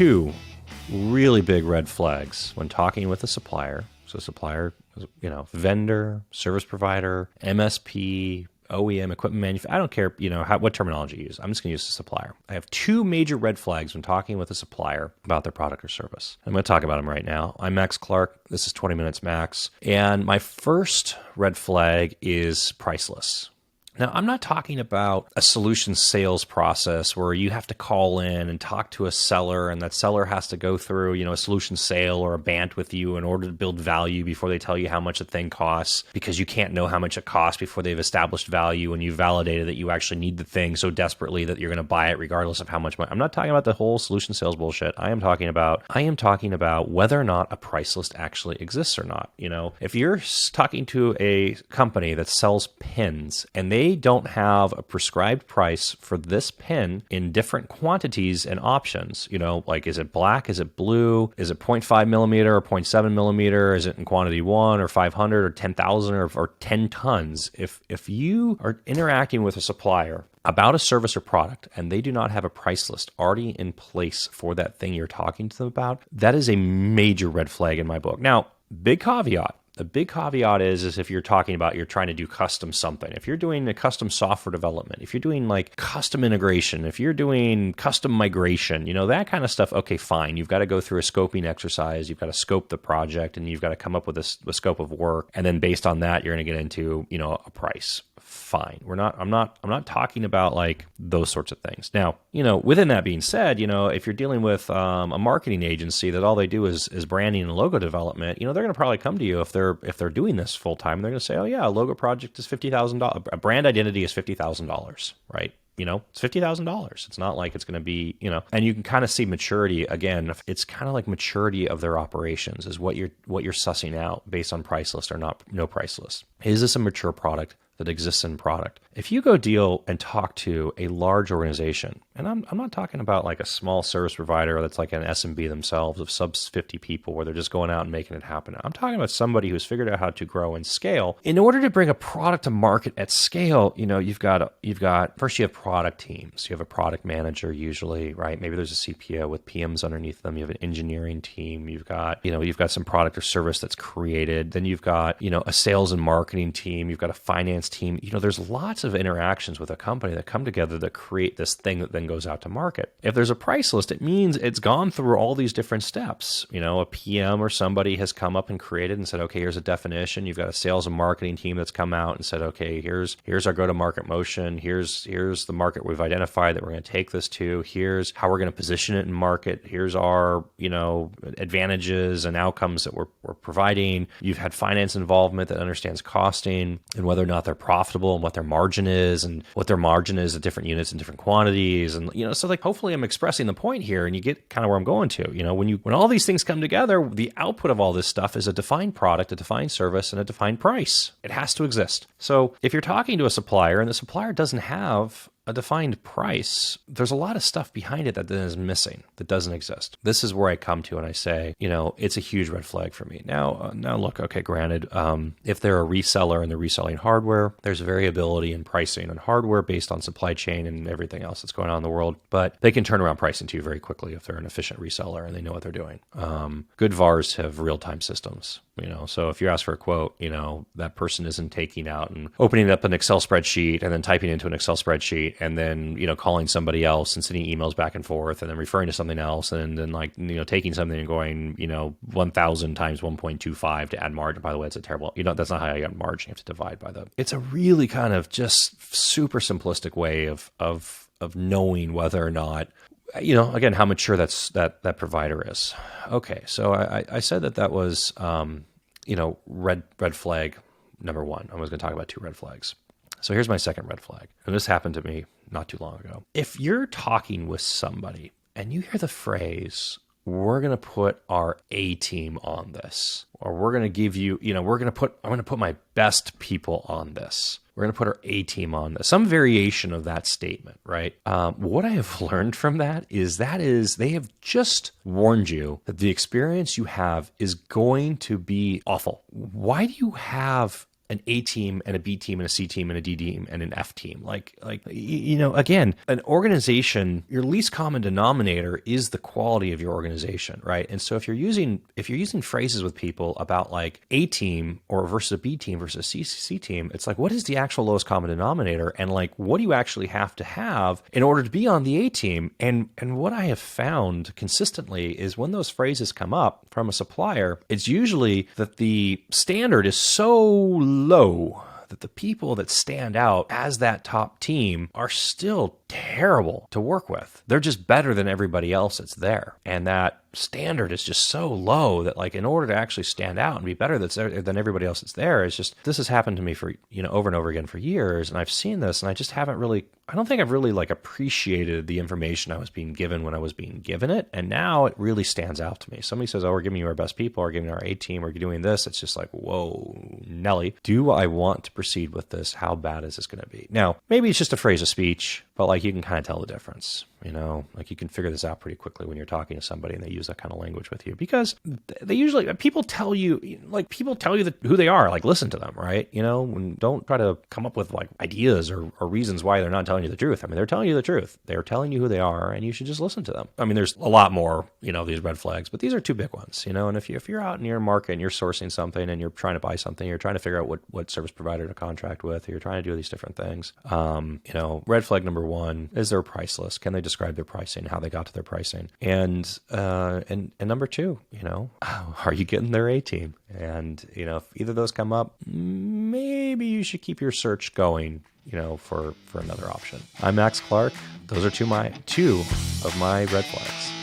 two really big red flags when talking with a supplier. So supplier, vendor, service provider, MSP, OEM, equipment manufacturer. I don't care, what terminology you use. I'm just going to use the supplier. I have two major red flags when talking with a supplier about their product or service. I'm going to talk about them right now. I'm Max Clark. This is 20 Minutes Max. And my first red flag is priceless. Now, I'm not talking about a solution sales process where you have to call in and talk to a seller, and that seller has to go through, a solution sale or a BANT with you in order to build value before they tell you how much a thing costs, because you can't know how much it costs before they've established value and you've validated that you actually need the thing so desperately that you're going to buy it regardless of how much money. I'm not talking about the whole solution sales bullshit. I am talking about whether or not a price list actually exists or not. If you're talking to a company that sells pins and they don't have a prescribed price for this pen in different quantities and options, like is it black, is it blue, is it 0.5 millimeter or 0.7 millimeter, is it in quantity 1 or 500 or 10,000 or 10 tons? If you are interacting with a supplier about a service or product and they do not have a price list already in place for that thing you're talking to them about, that is a major red flag in my book. Now, big caveat. The big caveat is if you're talking about you're trying to do custom something, if you're doing a custom software development, if you're doing like custom integration, if you're doing custom migration, that kind of stuff, okay, fine. You've got to go through a scoping exercise. You've got to scope the project and you've got to come up with a scope of work. And then based on that, you're going to get into, a price. Fine. I'm not talking about like those sorts of things. Now, within that being said, if you're dealing with a marketing agency that all they do is branding and logo development, they're going to probably come to you if they're doing this full time. They're going to say, oh yeah, a logo project is $50,000. A brand identity is $50,000, right? It's $50,000. It's not like it's going to be, and you can kind of see maturity. Again, it's kind of like maturity of their operations is what you're sussing out based on price list or not, no price list. Is this a mature product that exists in product? If you go deal and talk to a large organization, and I'm not talking about like a small service provider that's like an SMB themselves of sub 50 people where they're just going out and making it happen. I'm talking about somebody who's figured out how to grow and scale. In order to bring a product to market at scale, you've got first you have product teams. You have a product manager usually, right? Maybe there's a CPO with PMs underneath them. You have an engineering team. You've got some product or service that's created. Then you've got, a sales and marketing team. You've got a finance team. There's lots of interactions with a company that come together that create this thing that then goes out to market. If there's a price list, it means it's gone through all these different steps. A PM or somebody has come up and created and said, okay, here's a definition. You've got a sales and marketing team that's come out and said, okay, here's our go-to-market motion. Here's the market we've identified that we're going to take this to. Here's how we're going to position it in market. Here's our, advantages and outcomes that we're providing. You've had finance involvement that understands costing and whether or not they're profitable and what their margin is and what their margin is at different units and different quantities. And, so like, hopefully I'm expressing the point here and you get kind of where I'm going to, when all these things come together, the output of all this stuff is a defined product, a defined service, and a defined price. It has to exist. So if you're talking to a supplier and the supplier doesn't have a defined price, there's a lot of stuff behind it that then is missing, that doesn't exist. This is where I come to and I say, it's a huge red flag for me. Now look, okay, granted, if they're a reseller and they're reselling hardware, there's variability in pricing on hardware based on supply chain and everything else that's going on in the world, but they can turn around pricing to you very quickly if they're an efficient reseller and they know what they're doing. Good VARs have real-time systems. So if you ask for a quote, that person isn't taking out and opening up an Excel spreadsheet and then typing into an Excel spreadsheet and then, calling somebody else and sending emails back and forth and then referring to something else and then taking something and going, 1,000 times 1.25 to add margin. By the way, it's a terrible, that's not how you add margin. You have to divide by it's a really kind of just super simplistic way of knowing whether or not, again, how mature that provider is. Okay. So I said that was, red flag number one. I was going to talk about two red flags. So here's my second red flag. And this happened to me not too long ago. If you're talking with somebody and you hear the phrase, we're going to put our A team on this, or we're going to give you, I'm going to put my best people on this. We're going to put our A team on this. Some variation of that statement, right? What I have learned from that is they have just warned you that the experience you have is going to be awful. Why do you have an A team and a B team and a C team and a D team and an F team. Again, an organization, your least common denominator is the quality of your organization, right? And so if you're using phrases with people about like A team or versus a B team versus a C team, it's like, what is the actual lowest common denominator? And like, what do you actually have to have in order to be on the A team? And what I have found consistently is when those phrases come up from a supplier, it's usually that the standard is so low that the people that stand out as that top team are still terrible to work with. They're just better than everybody else that's there. And that standard is just so low that like in order to actually stand out and be better than everybody else that's there, it's just, this has happened to me for, over and over again for years. And I've seen this and I just haven't really, I don't think I've really like appreciated the information I was being given when I was being given it. And now it really stands out to me. Somebody says, oh, we're giving you our best people, we're giving you our A team, we're doing this. It's just like, whoa, Nelly, do I want to proceed with this? How bad is this going to be? Now, maybe it's just a phrase of speech, but like you can kind of tell the difference, like you can figure this out pretty quickly when you're talking to somebody and they use that kind of language with you, because they usually, people tell you who they are, like listen to them, right? And don't try to come up with like ideas or reasons why they're not telling you the truth. I mean, they're telling you the truth. They're telling you who they are and you should just listen to them. I mean, there's a lot more, these red flags, but these are two big ones, and if you're out in your market and you're sourcing something and you're trying to buy something, you're trying to figure out what service provider to contract with, or you're trying to do these different things. Red flag number one is their price list. Can they describe their pricing, how they got to their pricing? And number two, are you getting their A team? And, if either of those come up, maybe you should keep your search going, for another option. I'm Max Clark. Those are two of my red flags.